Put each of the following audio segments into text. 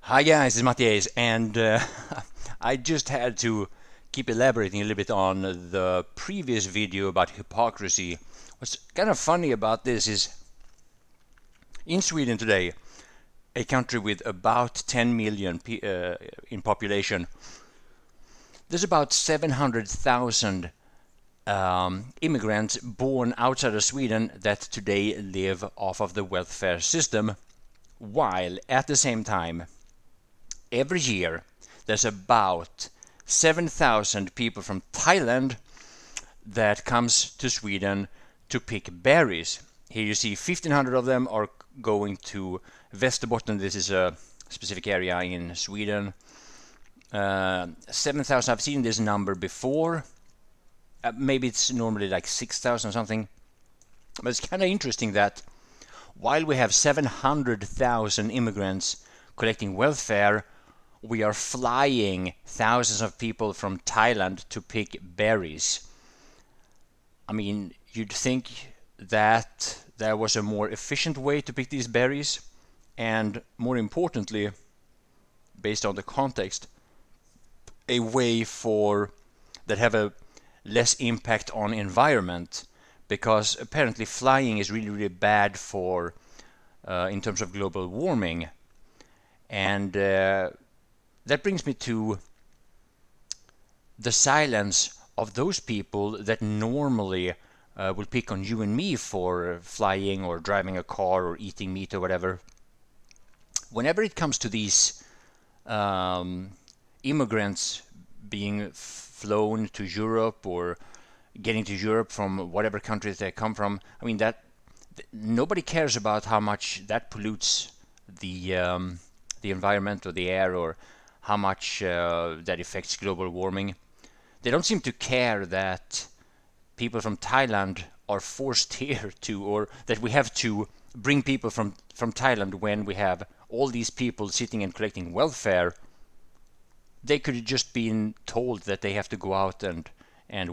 Hi guys, it's Mattias, and I just had to keep elaborating a little bit on the previous video about hypocrisy. What's kind of funny about this is in Sweden today, a country with about 10 million in population, there's about 700,000 immigrants born outside of Sweden that today live off of the welfare system, while at the same time every year there's about 7,000 people from Thailand that comes to Sweden to pick berries. Here you see 1,500 of them are going to Västerbotten. This is a specific area in Sweden. 7,000, I've seen this number before. Maybe it's normally like 6,000 or something. But it's kind of interesting that while we have 700,000 immigrants collecting welfare, we are flying thousands of people from Thailand to pick berries. I mean, you'd think that there was a more efficient way to pick these berries, and more importantly, based on the context, a way for that have a less impact on environment, because apparently flying is really, really bad for in terms of global warming. And that brings me to the silence of those people that normally will pick on you and me for flying or driving a car or eating meat or whatever. Whenever it comes to these immigrants being flown to Europe or getting to Europe from whatever countries they come from, I mean that nobody cares about how much that pollutes the environment or the air, or how much that affects global warming. They don't seem to care that people from Thailand are forced here to, or that we have to bring people from Thailand when we have all these people sitting and collecting welfare. They could have just been told that they have to go out and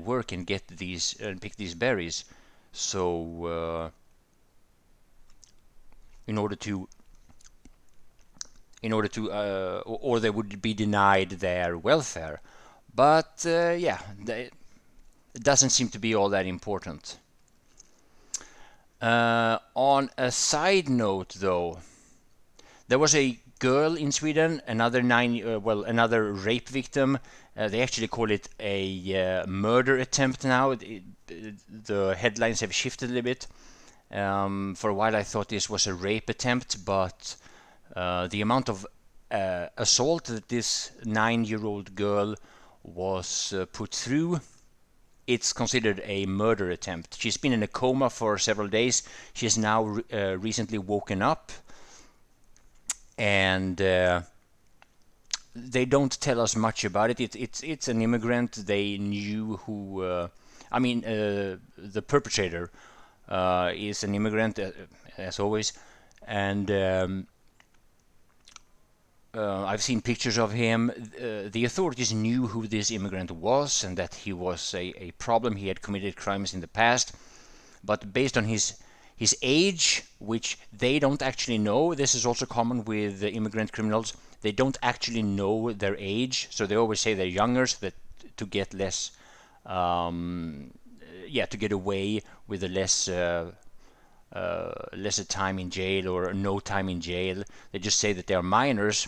work and get these and pick these berries. So in order to or they would be denied their welfare. But yeah, it doesn't seem to be all that important. On a side note, though, there was a girl in Sweden, another rape victim. They actually call it a murder attempt now. The headlines have shifted a little bit. For a while I thought this was a rape attempt, but the amount of assault that this 9-year-old girl was put through, it's considered a murder attempt. She's been in a coma for several days. She has now recently woken up, and they don't tell us much about it. It's an immigrant. They knew who. The perpetrator is an immigrant, as always, and I've seen pictures of him. The authorities knew who this immigrant was and that he was a problem. He had committed crimes in the past, but based on his age, which they don't actually know. This is also common with immigrant criminals. They don't actually know their age, so they always say they're younger, so that to get less, to get away with a lesser time in jail or no time in jail. They just say that they are minors.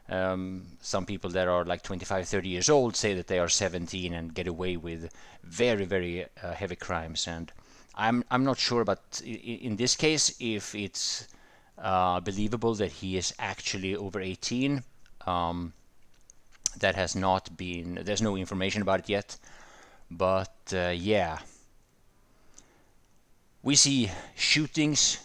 Some people that are like 25, 30 years old say that they are 17 and get away with very, very heavy crimes. And I'm not sure, but in this case, if it's believable that he is actually over 18. That has not been. There's no information about it yet. But yeah, we see shootings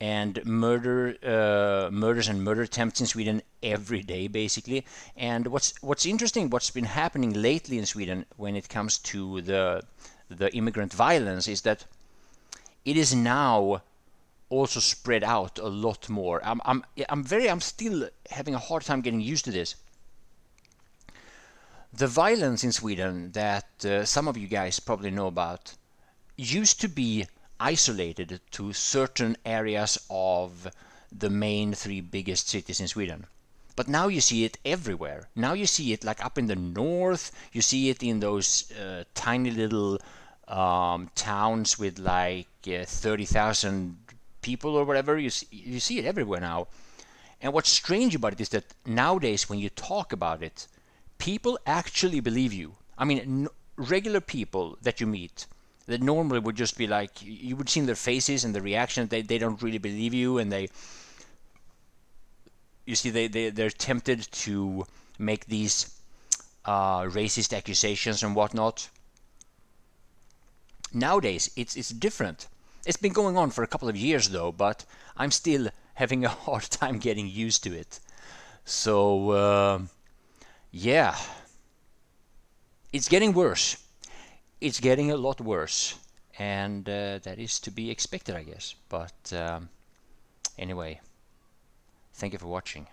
and murders and murder attempts in Sweden every day, basically. And what's interesting, what's been happening lately in Sweden when it comes to the immigrant violence, is that it is now also spread out a lot more. I'm still having a hard time getting used to this. The violence in Sweden that some of you guys probably know about used to be isolated to certain areas of the main three biggest cities in Sweden. But now you see it everywhere. Now you see it like up in the north. You see it in those tiny little towns with like 30,000 people or whatever. You see it everywhere now. And what's strange about it is that nowadays, when you talk about it, people actually believe you. I mean, regular people that you meet that normally would just be like, you would see in their faces and the reaction, they don't really believe you, and you see they're tempted to make these racist accusations and whatnot. Nowadays, it's different. It's been going on for a couple of years though, but I'm still having a hard time getting used to it. So yeah, it's getting worse. It's getting a lot worse, and that is to be expected, I guess. But anyway, thank you for watching.